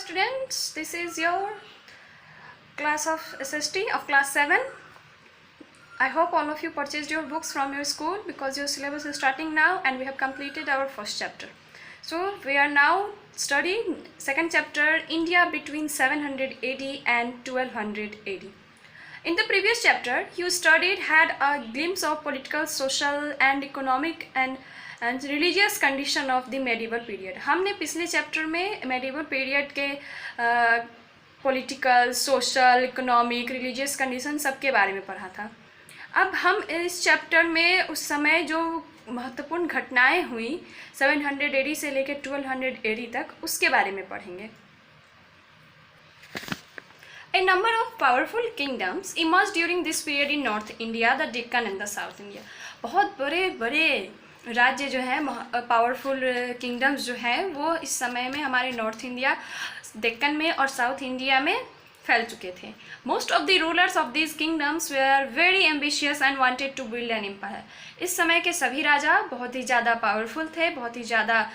students, this is your class of SST of class 7. I hope all of you purchased your books from your school because your syllabus is starting now and we have completed our first chapter. So we are now studying second chapter, India between 700 AD and 1200 AD. In the previous chapter, you had a glimpse of political, social and economic and religious condition of the medieval period. हमने पिछले chapter में medieval period के political, social, economic, religious condition सब के बारे में पढ़ा था. अब हम इस चैप्टर में उस समय जो महत्वपूर्ण घटनाएं हुई 700 AD से लेकर 1200 AD तक उसके बारे में पढ़ेंगे. A number of powerful kingdoms emerged during this period in North India, the Deccan and the South India. बहुत बड़े बड़े राज्य जो है, पावरफुल किंगडम्स जो हैं वो इस समय में हमारे नॉर्थ इंडिया, डेक्कन में और साउथ इंडिया में फैल चुके थे. Most of the rulers of these kingdoms were very ambitious and wanted to build an empire. इस समय के सभी राजा बहुत ही ज़्यादा पावरफुल थे, बहुत ही ज़्यादा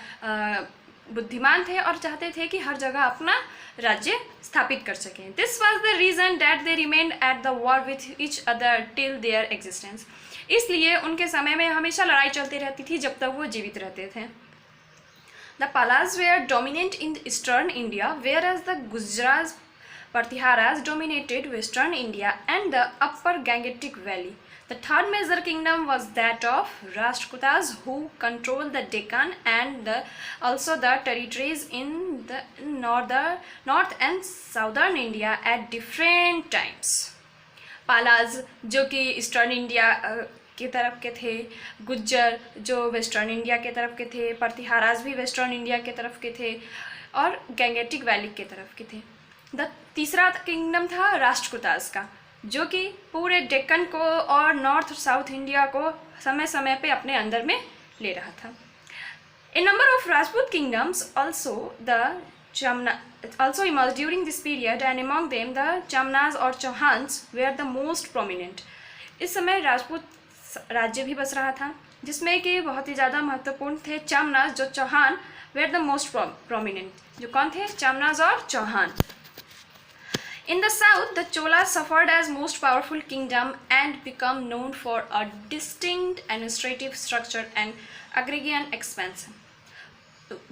बुद्धिमान थे और चाहते थे कि हर जगह अपना राज्य स्थापित कर सकें. This was the reason that they remained at the war with each other till there existence. इसलिए उनके समय में हमेशा लड़ाई चलती रहती थी जब तक वो जीवित रहते थे. The Palas were dominant in eastern India whereas the Gurjara Pratiharas dominated western India and the upper Gangetic valley. The third major kingdom was that of Rashtrakutas, who controlled the Deccan and also the territories in the north and southern India at different times. Palas जो कि eastern India की तरफ के थे, गुज्जर जो western India के तरफ के थे, प्रतिहाराज भी वेस्टर्न इंडिया के तरफ के थे और गैंगेटिक वैली के तरफ के थे. तीसरा किंगडम था राष्ट्रकूटास का, जो कि पूरे डेक्कन को और नॉर्थ और साउथ इंडिया को समय समय पे अपने अंदर में ले रहा था. A number of Rajput kingdoms also emerged during this period and among them the Chamnas or Chauhans were the most prominent. इस समय राजपूत राज्य भी बस रहा था जिसमें कि बहुत ही ज़्यादा महत्वपूर्ण थे चामनास, जो Chauhan were the most prominent. जो कौन थे? चामनास और Chauhan. In the south, the Cholas suffered as most powerful kingdom and become known for a distinct administrative structure and agrarian expansion.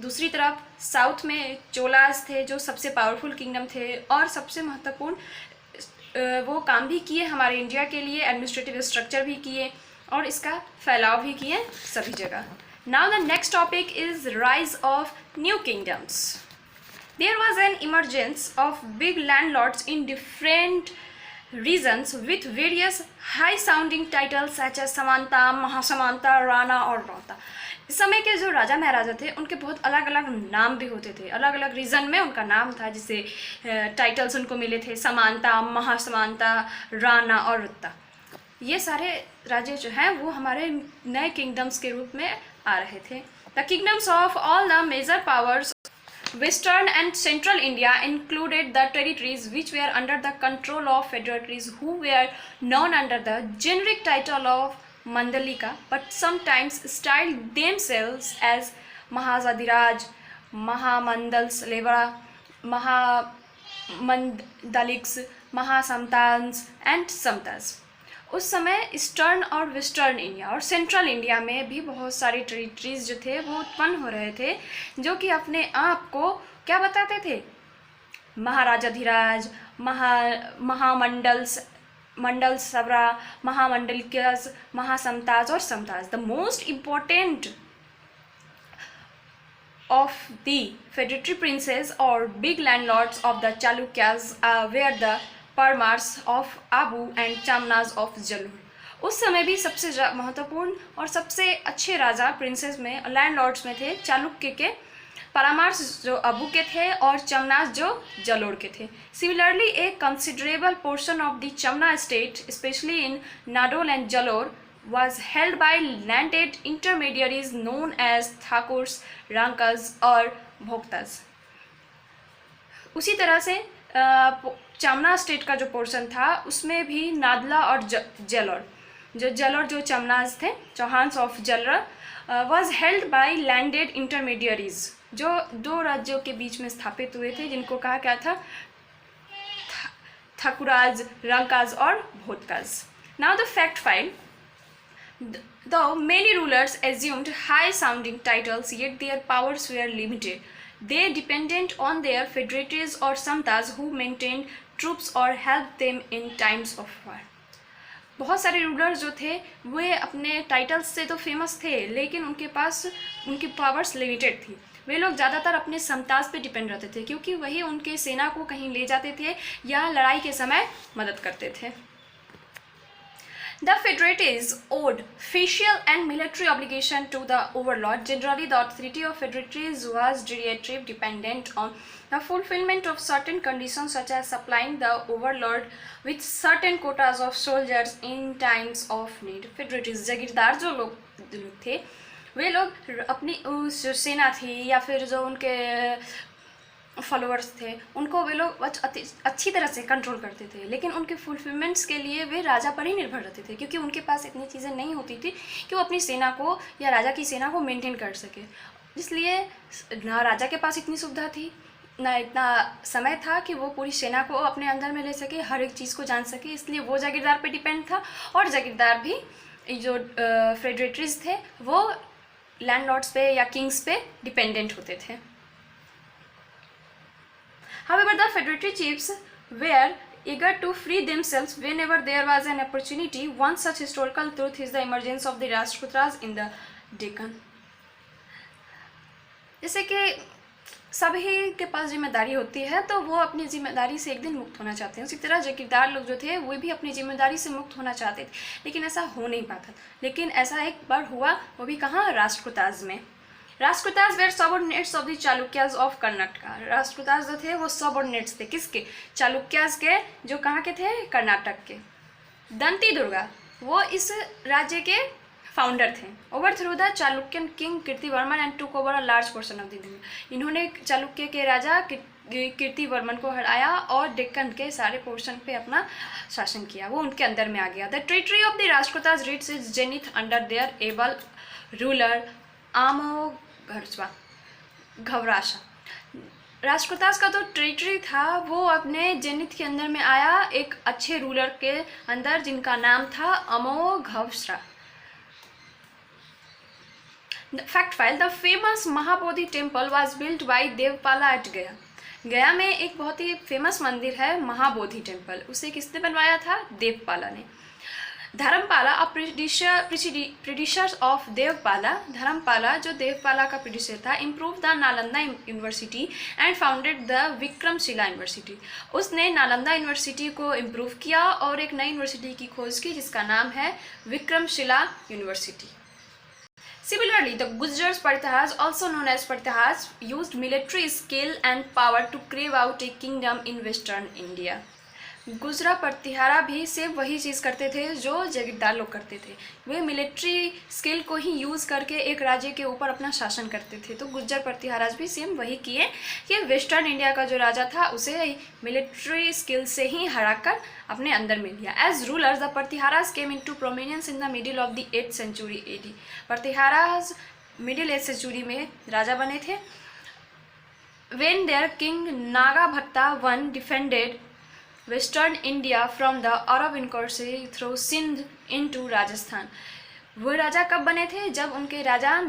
दूसरी तरफ साउथ में चोलास थे जो सबसे पावरफुल किंगडम थे और सबसे महत्वपूर्ण वो काम भी किए हमारे इंडिया के लिए, एडमिनिस्ट्रेटिव स्ट्रक्चर भी किए और इसका फैलाव भी किए सभी जगह. Now the next topic is rise of new kingdoms. There was an emergence of big landlords in different regions with various high sounding titles such as Samanta, Mahasamanta, Rana और रौता. इस समय के जो राजा महाराजा थे उनके बहुत अलग अलग नाम भी होते थे, अलग अलग रीजन में उनका नाम था, जिससे टाइटल्स उनको मिले थे समांता, महासमांता, राना और रुत्ता. ये सारे राज्य जो हैं वो हमारे नए किंगडम्स के रूप में आ रहे थे. The kingdoms of all the major powers Western and Central India included the territories which were under the control of federatries who were known under the generic title of Mandalika but sometimes styled themselves as Mahazadhiraj, Mahamandalsleva, Mahamandaliks, Mahasamtans and Samtas. उस समय eastern और western India और central India में भी बहुत सारे territories जो थे वो उत्पन्न हो रहे थे, जो कि अपने आप को क्या बताते थे? महाराजाधिराज, मंडल सबरा, महामंडलिकस, महासमताज और Samantas. The most important of the feudatory princes or big landlords of the Chalukyas were the Paramaras of Abu and Chahamanas of Jalor. उस समय भी सबसे महत्वपूर्ण और सबसे अच्छे राजा प्रिंसेस में लैंडलॉर्ड्स में थे चालुक्य के परमार्स जो अबू के थे और चमनाज जो जलोर के थे. Similarly a considerable portion of the Chahamana state especially in Nadol and Jalor was held by landed intermediaries known as Thakurs, Ranakas और भोक्ताज. उसी तरह से चामना स्टेट का जो पोर्शन था उसमें भी नादला और जलोर जो चमनाज थे, Chauhans of Jalor, was held by landed intermediaries जो दो राज्यों के बीच में स्थापित हुए थे, जिनको कहा गया था थकुराज, रंकाज और भोतकाज। Now the fact file. Though many rulers assumed high-sounding titles, yet their powers were limited. They depended on their federates or samtas who maintained troops or helped them in times of war. बहुत सारे rulers जो थे वे अपने titles से तो famous थे, लेकिन उनके पास उनकी पावर्स लिमिटेड थी। वे लोग ज़्यादातर अपने समताज पे डिपेंड रहते थे, क्योंकि वही उनके सेना को कहीं ले जाते थे या लड़ाई के समय मदद करते थे। The federates owed facial and military obligation to the overlord. Generally, the authority of federates was directly dependent on the fulfillment of certain conditions, such as supplying the overlord with certain quotas of soldiers in times of need. Federates जागीरदार जो लोग थे, वे लोग अपनी जो सेना थी या फिर जो उनके फॉलोअर्स थे, उनको वे लोग अच्छी तरह से कंट्रोल करते थे, लेकिन उनके फुलफिलमेंट्स के लिए वे राजा पर ही निर्भर रहते थे, क्योंकि उनके पास इतनी चीज़ें नहीं होती थी कि वो अपनी सेना को या राजा की सेना को मेंटेन कर सके। इसलिए ना राजा के पास इतनी सुविधा थी, ना इतना समय था कि वो पूरी सेना को अपने अंदर में ले सके, हर एक चीज़ को जान सके। इसलिए वो जागीरदार पे डिपेंड था, और जागीरदार भी जो फेडरेटरीज थे वो लैंडलॉर्ड्स पे या किंग्स पे डिपेंडेंट होते थे। However, the federatory chiefs were eager to free themselves whenever there was an opportunity. One such historical truth is the emergence of the Rajputras in the Deccan. जैसे कि सभी के पास जिम्मेदारी होती है, तो वो अपनी जिम्मेदारी से एक दिन मुक्त होना चाहते हैं। उसी तरह जागीरदार लोग जो थे वो भी अपनी जिम्मेदारी से मुक्त होना चाहते थे, लेकिन ऐसा हो नहीं पाता। लेकिन ऐसा एक बार हुआ, वो भी कहाँ, राष्ट्रकूटाज में। Rashtrakutas were subordinates of the Chalukyas of Karnataka. Rashtrakutas जो थे वो सबऑर्डिनेट्स थे, किसके, चालुक्याज के, जो कहाँ के थे, कर्नाटक के। दंती दुर्गा वो इस राज्य के फाउंडर थे। Over through the Chalukyan king Kirtivarman and took over a large portion of the India. इन्होंने चालुक्य के राजा कीर्तिवर्मन को हराया और डेक्कन के सारे पोर्शन पे अपना शासन किया, वो उनके अंदर में आ गया। The territory of the Rashtrakutas reached its zenith under their able ruler Amoghavarsha. Rashtrakutas का जो टेरिटरी था वो अपने जेनिथ के अंदर में आया एक अच्छे रूलर के अंदर, जिनका नाम था Amoghavarsha. Fact file. The famous Mahabodhi temple was built by Devapala at Gaya. Gaya में एक बहुत ही फेमस मंदिर है महाबोधि टेम्पल, उसे किसने बनवाया था, देवपाला ने। धर्मपाला अ प्रीडिसर ऑफ देवपाला। धर्मपाला जो देवपाला का प्रीडिसर था, improve the Nalanda university and founded the Vikramshila university. उसने नालंदा यूनिवर्सिटी को इम्प्रूव किया और एक नई यूनिवर्सिटी की खोज की जिसका नाम है Vikramshila university. Similarly, the Gujars Partihas, also known as Partihas, used military skill and power to carve out a kingdom in western India. गुजरा प्रतिहारा भी सेम वही चीज़ करते थे जो जागीरदार लोग करते थे। वे मिलिट्री स्किल को ही यूज़ करके एक राज्य के ऊपर अपना शासन करते थे। तो गुज्जर प्रतिहाराज भी सेम वही किए कि वेस्टर्न इंडिया का जो राजा था उसे मिलिट्री स्किल से ही हराकर अपने अंदर में लिया। As rulers the Pratiharas came into prominence in the middle of the 8th century AD। Pratiharas middle 8th century में राजा बने थे। When their king Nagabhata one defended western India from the Arab incursions through Sindh into Rajasthan. वो राजा कब बने थे, जब उनके राजा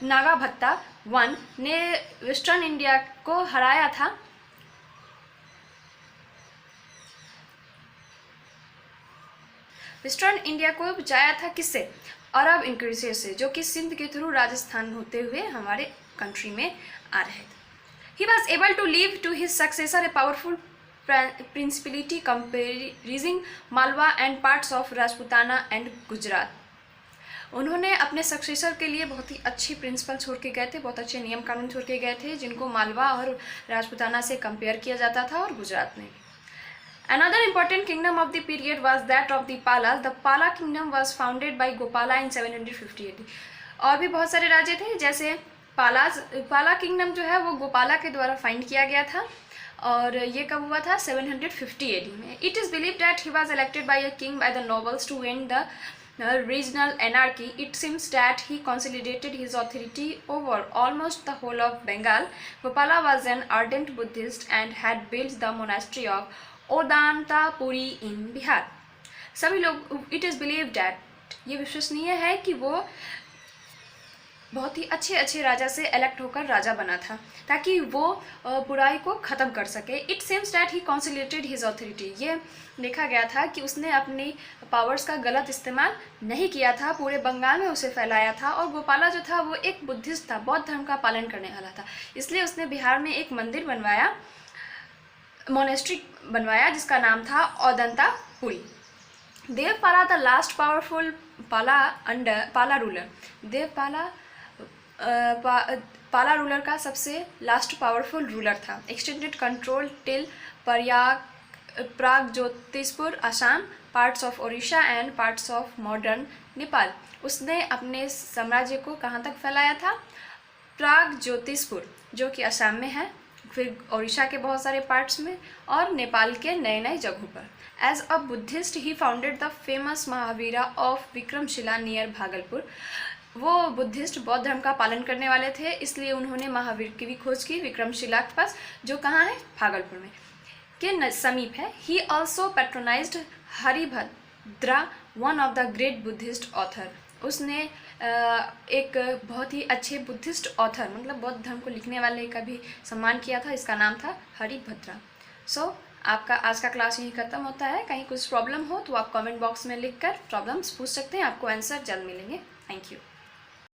नागाभट्टा वन ने वेस्टर्न इंडिया को हराया था। वेस्टर्न इंडिया को बचाया था किससे, अरब इनकर्सी से, जो कि सिंध के थ्रू राजस्थान होते हुए हमारे कंट्री में आ रहे थे। He was able to leave to his successor a powerful principality comprising Malwa and parts of Rajputana and Gujarat. उन्होंने अपने सक्सेसर के लिए बहुत ही अच्छी प्रिंसिपल छोड़ के गए थे, बहुत अच्छे नियम कानून छोड़ के गए थे, जिनको मालवा और राजपूताना से कंपेयर किया जाता था, और गुजरात में। Another important kingdom of the period was that of the Palas. The Pala kingdom was founded by Gopala in 750 AD. और भी बहुत सारे राज्य थे, जैसे पाला किंगडम जो है वो गोपाला के द्वारा फाइंड किया गया था, और ये कब हुआ था, 750 AD में। It is believe that he was elected by a king by the nobles to end the regional anarchy, it seems that he consolidated his authority over almost the whole of Bengal. Gopala was an ardent Buddhist and had built the monastery of Odantapuri in Bihar. सभी लोग, it is believed that, ये विश्वसनीय है कि वो बहुत ही अच्छे राजा से इलेक्ट होकर राजा बना था ताकि वो बुराई को ख़त्म कर सके. It seems that he consolidated his authority, ये देखा गया था कि उसने अपनी पावर्स का गलत इस्तेमाल नहीं किया था, पूरे बंगाल में उसे फैलाया था. और गोपाला जो था वो एक बुद्धिस्ट था, बौद्ध धर्म का पालन करने वाला था, इसलिए उसने बिहार में एक मंदिर बनवाया, मोनेस्ट्री बनवाया जिसका नाम था औदंतापुरी. देवपाला द लास्ट पावरफुल पाला रूलर, पाला रूलर का सबसे लास्ट पावरफुल रूलर था. Extended control till Pragjyotishpur Assam, parts of Odisha and parts of modern Nepal. उसने अपने साम्राज्य को कहाँ तक फैलाया था? प्रागज्योतिषपुर जो कि असम में है, फिर ओडिशा के बहुत सारे पार्ट्स में और नेपाल के नए नए जगहों पर. As a Buddhist he founded the famous Mahavihara of Vikramshila near Bhagalpur. वो बुद्धिस्ट बौद्ध धर्म का पालन करने वाले थे, इसलिए उन्होंने महावीर की भी खोज की विक्रमशिला के पास, जो कहाँ है? भागलपुर में के समीप है. He also patronized Haribhadra, one of the great Buddhist author. उसने एक बहुत ही अच्छे बुद्धिस्ट ऑथर, मतलब बौद्ध धर्म को लिखने वाले का भी सम्मान किया था, इसका नाम था हरिभद्रा. सो आपका आज का क्लास यहीं ख़त्म होता है. कहीं कुछ प्रॉब्लम हो तो आप कमेंट बॉक्स में लिखकर प्रॉब्लम्स पूछ सकते हैं, आपको आंसर जल्द मिलेंगे. Thank you.